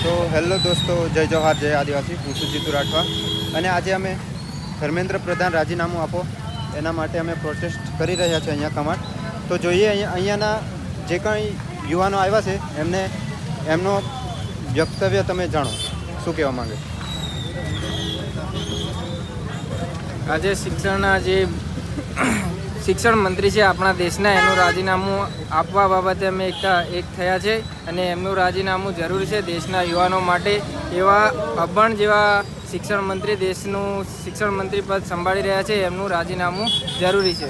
તો હેલો દોસ્તો, જય જવાહર, જય આદિવાસી. હું છું જીતુ રાઠવા અને આજે અમે ધર્મેન્દ્ર પ્રધાન રાજીનામું આપો એના માટે અમે પ્રોટેસ્ટ કરી રહ્યા છીએ અહીંયા કમાટ. તો જોઈએ અહીંયાના જે કંઈ યુવાનો આવ્યા છે એમનો વક્તવ્ય તમે જાણો, શું કહેવા માંગે. આજે શિક્ષણ મંત્રી છે આપણા દેશના, એનું રાજીનામું આપવા બાબતે અમે એક થયા છે અને એમનું રાજીનામું જરૂરી છે દેશના યુવાનો માટે. એવા અભણ જેવા શિક્ષણ મંત્રી દેશનું શિક્ષણ મંત્રી પદ સંભાળી રહ્યા છે, એમનું રાજીનામું જરૂરી છે.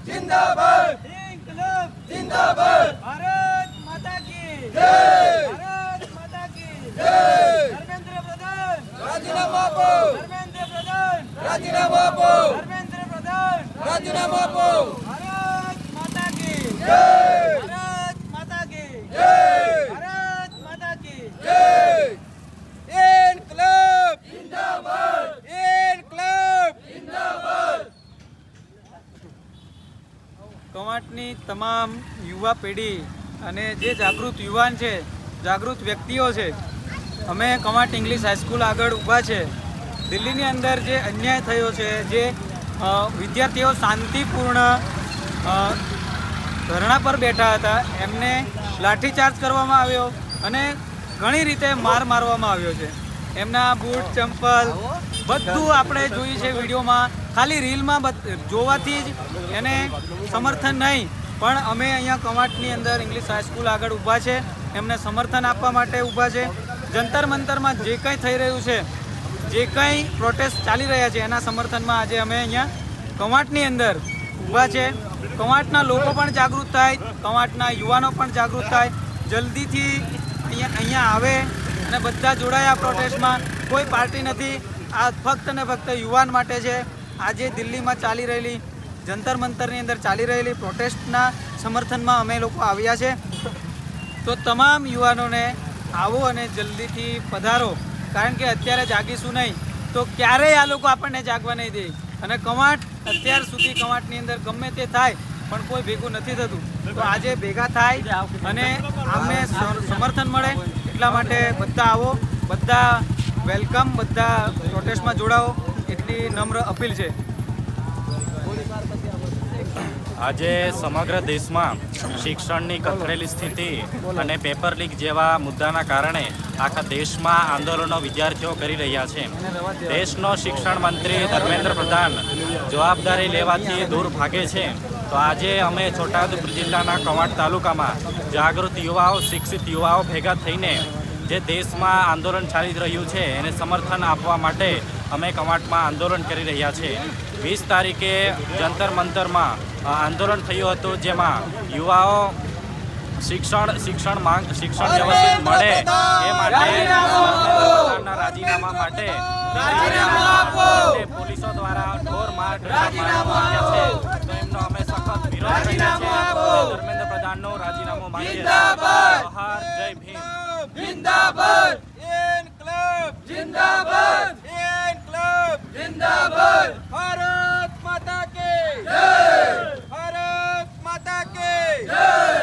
जिंदाबाद जिंदाबाद भारत माता की जय भारत माता की जय धर्मेंद्र प्रधान राजीनामा आपो धर्मेंद्र प्रधान राजीनामा आपो धर्मेंद्र प्रधान राजीनामा आपो भारत माता की जय भारत माता की जय भारत माता की जय इनकलाब जिंदाबाद इनकलाब जिंदाबाद. કવાંટની તમામ યુવા પેઢી અને જે જાગૃત યુવાન છે, જાગૃત વ્યક્તિઓ છે, અમે કવાંટ ઇંગ્લિશ હાઈસ્કૂલ આગળ ઊભા છે. દિલ્હીની અંદર જે અન્યાય થયો છે, જે વિદ્યાર્થીઓ શાંતિપૂર્ણ ધરણા પર બેઠા હતા, એમને લાઠીચાર્જ કરવામાં આવ્યો અને ઘણી રીતે મારવામાં આવ્યો છે. એમના બૂટ, ચંપલ બધું આપણે જોયું છે વિડીયોમાં. ખાલી રીલમાં જોવાથી જ એને સમર્થન નહીં, પણ અમે અહીંયા કવાંટની અંદર ઇંગ્લિશ હાઈસ્કૂલ આગળ ઊભા છે, એમને સમર્થન આપવા માટે ઊભા છે. જંતર મંતરમાં જે કંઈ થઈ રહ્યું છે, જે કંઈ પ્રોટેસ્ટ ચાલી રહ્યા છે, એના સમર્થનમાં આજે અમે અહીંયા કવાંટની અંદર ઊભા છે. કવાંટના લોકો પણ જાગૃત થાય, કવાંટના યુવાનો પણ જાગૃત થાય, જલ્દીથી અહીંયા આવે અને બધા જોડાયા પ્રોટેસ્ટમાં. કોઈ પાર્ટી નથી, આ ફક્ત ને ફક્ત યુવાન માટે છે. આજે દિલ્હીમાં ચાલી રહેલી જંતર મંતરની અંદર ચાલી રહેલી પ્રોટેસ્ટના સમર્થનમાં અમે લોકો આવ્યા છે. તો તમામ યુવાનોને આવો અને જલ્દીથી પધારો, કારણ કે અત્યારે જાગીશું નહીં તો ક્યારેય આ લોકો આપણને જાગવા નહીં દે. અને કવાંટ અત્યાર સુધી કવાંટની અંદર ગમે તે થાય પણ કોઈ ભેગું નથી થતું. તો આજે ભેગા થાય અને અમને સમર્થન મળે, એટલા માટે બધા આવો, બધા વેલકમ, બધા પ્રોટેસ્ટમાં જોડાઓ, એટલી નમ્ર અપીલ છે. આજે સમગ્ર દેશમાં શિક્ષણની કથળેલી સ્થિતિ અને પેપર લીક જેવા મુદ્દાના કારણે આખા દેશમાં આંદોલનો વિદ્યાર્થીઓ કરી રહ્યા છે. દેશનો શિક્ષણ મંત્રી ધર્મેન્દ્ર પ્રધાન જવાબદારી લેવાથી દૂર ભાગે છે. તો આજે અમે છોટાઉદેપુર જિલ્લાના કવાંટ તાલુકામાં જાગૃત યુવાઓ, શિક્ષિત યુવાઓ ભેગા થઈને જે દેશમાં આંદોલન ચાલી રહ્યું છે એને સમર્થન આપવા માટે અમે કવાંટમાં આંદોલન કરી રહ્યા છીએ. 20 તારીખે જંતર મંતરમાં આંદોલન થયું હતું, જેમાં યુવાઓ શિક્ષણ વ્યવસ્થિત મળે એ માટે રાજીનામા માટે પોલીસો દ્વારા ઢોરમાર કરવામાં આવ્યા છે. તો એમનો અમે સખત વિરોધ કરીએ છીએ. ધર્મેન્દ્ર પ્રધાનનું રાજીનામું માંગીએ છીએ. જોહાર, જય ભીમ. जिंदाबाद इनकलाब जिंदाबाद इनकलाब जिंदाबाद भारत माता की जय भारत माता की जय.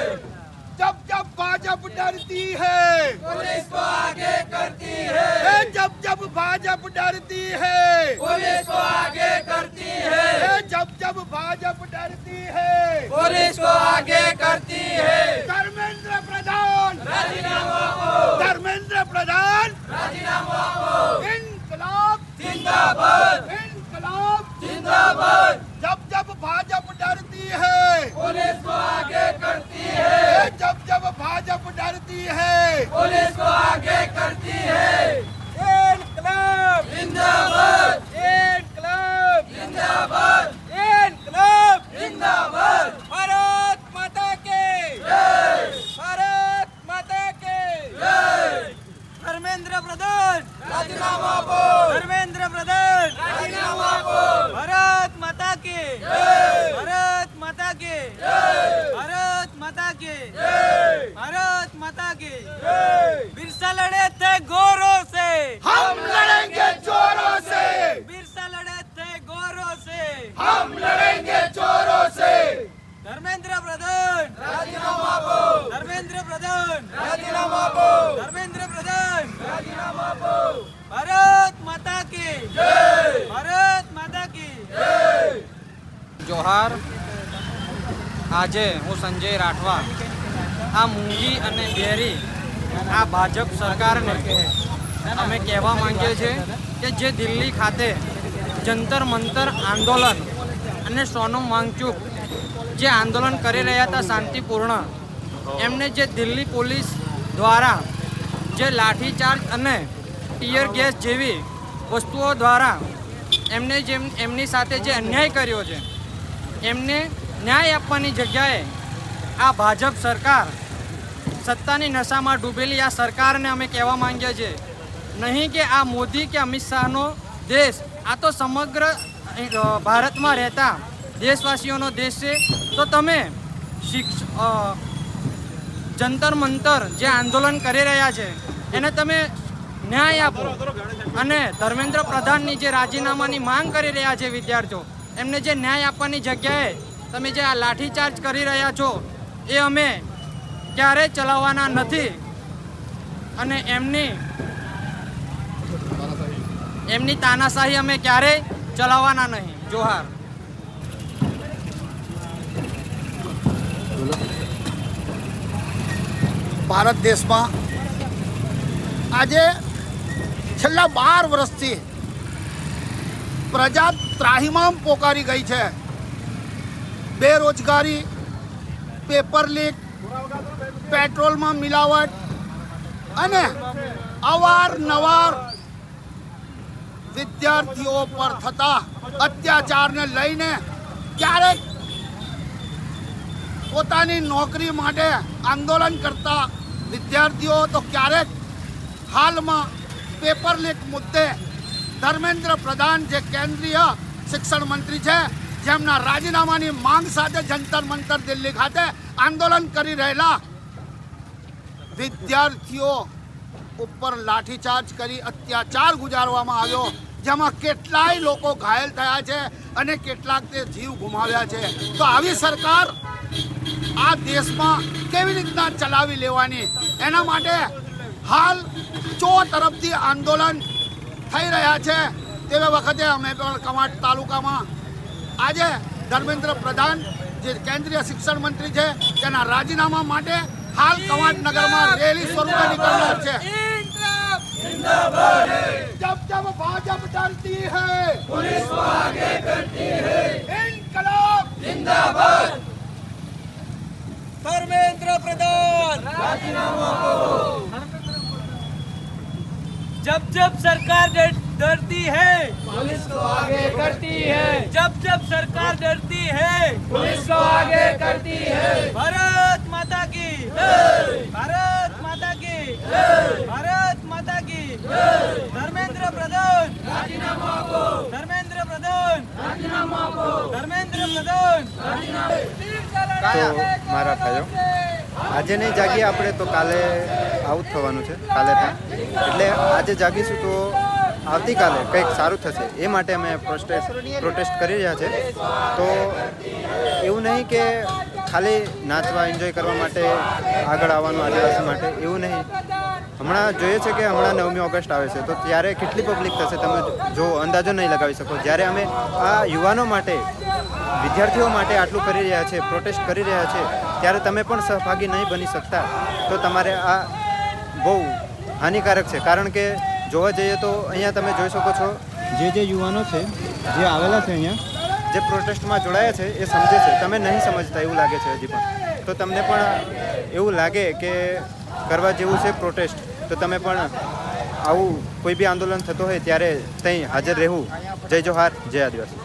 जब जब भाजपा डरती है पुलिस को आगे करती है, जब जब भाजपा डरती है पुलिस को आगे करती है, जब जब भाजपा डरती है पुलिस को आगे करती है. धर्मेंद्र प्रधान राजीनामा आपो धर्मेंद्र प्रधान राजीनामा आपो. इनकलाब जिंदाबाद इनकलाब जिंदाबाद. जब जब भाजपा डरती है पुलिस को आगे करती है, जब जब भाजपा डरती है पुलिस को आगे करती है. इनकलाब जिंदाबाद इनकलाब जिंदाबाद इनकलाब जिंदाबाद. भारत माता की जय આજે હું સંજય રાઠવા આ મૂંગી અને બેરી આ ભાજપ સરકારને અમે કહેવા માંગીએ છીએ કે જે દિલ્હી ખાતે જંતર મંતર આંદોલન અને સોનમ વાંગચુક જે આંદોલન કરી રહ્યા હતા શાંતિપૂર્ણ, એમને જે દિલ્હી પોલીસ દ્વારા જે લાઠીચાર્જ અને ટીયર ગેસ જેવી વસ્તુઓ દ્વારા એમની સાથે જે અન્યાય કર્યો છે, એમને ન્યાય આપવાની જગ્યાએ આ ભાજપ સરકાર, સત્તાની નશામાં ડૂબેલી આ સરકારને અમે કહેવા માંગીએ છીએ નહીં કે આ મોદી કે અમિત શાહનો દેશ, આ તો સમગ્ર ભારતમાં રહેતા દેશવાસીઓનો દેશ છે. તો તમે જંતર મંતર જે આંદોલન કરી રહ્યા છે એને તમે ન્યાય આપો અને ધર્મેન્દ્ર પ્રધાનની જે રાજીનામાની માંગ કરી રહ્યા છે વિદ્યાર્થીઓ, એમને જે ન્યાય આપવાની જગ્યાએ તમે જે આ લાઠીચાર્જ કરી રહ્યા છો એ અમે ક્યારેય ચલાવવાના નથી અને એમની તાનાશાહી અમે ક્યારેય ચલાવવાના નહીં. જોહાર. ભારત દેશમાં આજે છેલ્લા 12 વર્ષથી પ્રજા ત્રાહિમામ પોકારી ગઈ છે. બેરોજગારી, પેપર લીક, પેટ્રોલમાં મિલાવટ અને અવારનવાર વિદ્યાર્થીઓ પર થતા અત્યાચારને લઈને ક્યારેક પોતાની નોકરી માટે આંદોલન કરતા વિદ્યાર્થીઓ તો ક્યારેક હાલમાં પેપર લીક મુદ્દે ધર્મેન્દ્ર પ્રધાન જે કેન્દ્રીય શિક્ષણ મંત્રી છે, જેમના રાજીનામાની માંગ સાથે જંતર મંતર દિલ્હી ખાતે આંદોલન કરી રહેલા વિદ્યાર્થીઓ ઉપર લાઠીચાર્જ કરી અત્યાચાર ગુજારવામાં આવ્યો, જેમાં કેટલાય લોકો ઘાયલ થયા છે અને કેટલાક તે જીવ ગુમાવ્યા છે. તો આવી સરકાર આ દેશમાં કેવી રીતના ચલાવી લેવાની, એના માટે હાલ ચો તરફથી આંદોલન થઈ રહ્યા છે. તે વખતે અમે પણ કવાંટ તાલુકામાં આજે ધર્મેન્દ્ર પ્રધાન જે કેન્દ્રીય શિક્ષણ મંત્રી છે તેના રાજીનામા માટે હાલ કવાંટ નગરમાં રેલી સ્વરૂપે નીકળનાર છે. जब जब भाजपा डरती है पुलिस को आगे करती है, इनकलाब जिंदाबाद. धर्मेंद्र प्रधान राजीनामा दो. जब जब सरकार डरती है पुलिस को आगे करती है. जब जब सरकार डरती है पुलिस को आगे करती है. भारत माता की जय. भारत माता की जय. भारत माता की जय. धर्मेंद्र प्रधान राजीनामा दो. धर्मेंद्र प्रधान राजीनामा दो. धर्मेंद्र प्रधान તો મારા ભાઈઓ, આજે નહીં જાગીએ આપણે તો કાલે આવું જ થવાનું છે. કાલે પણ એટલે આજે જાગીશું તો આવતીકાલે કંઈક સારું થશે, એ માટે અમે પ્રોટેસ્ટ કરી રહ્યા છે. તો એવું નહીં કે ખાલી નાચવા એન્જોય કરવા માટે આગળ આવવાનું આદિવાસી માટે, એવું નહીં. હમણાં જોઈએ છે કે હમણાં 9મી ઓગસ્ટ આવે છે તો ત્યારે કેટલી પબ્લિક થશે તમે જો અંદાજો નહીં લગાવી શકો. જ્યારે અમે આ યુવાનો માટે, વિદ્યાર્થીઓ માટે આટલું કરી રહ્યા છે, પ્રોટેસ્ટ કરી રહ્યા છે, ત્યારે તમે પણ સહભાગી નહીં બની શકતા તો તમારે આ બહુ હાનિકારક છે. કારણ કે જોવા જઈએ તો અહીંયા તમે જોઈ શકો છો જે યુવાનો છે જે આવેલા છે અહીંયા, જે પ્રોટેસ્ટમાં જોડાયા છે એ સમજે છે, તમે નહીં સમજતા એવું લાગે છે હજી પણ. તો તમને પણ એવું લાગે કે કરવા જેવું છે પ્રોટેસ્ટ, તો તમે પણ આવું કોઈ બી આંદોલન થતો હોય ત્યારે ત્યાં હાજર રહેવું. જય જોહાર, જય આદિવાસી.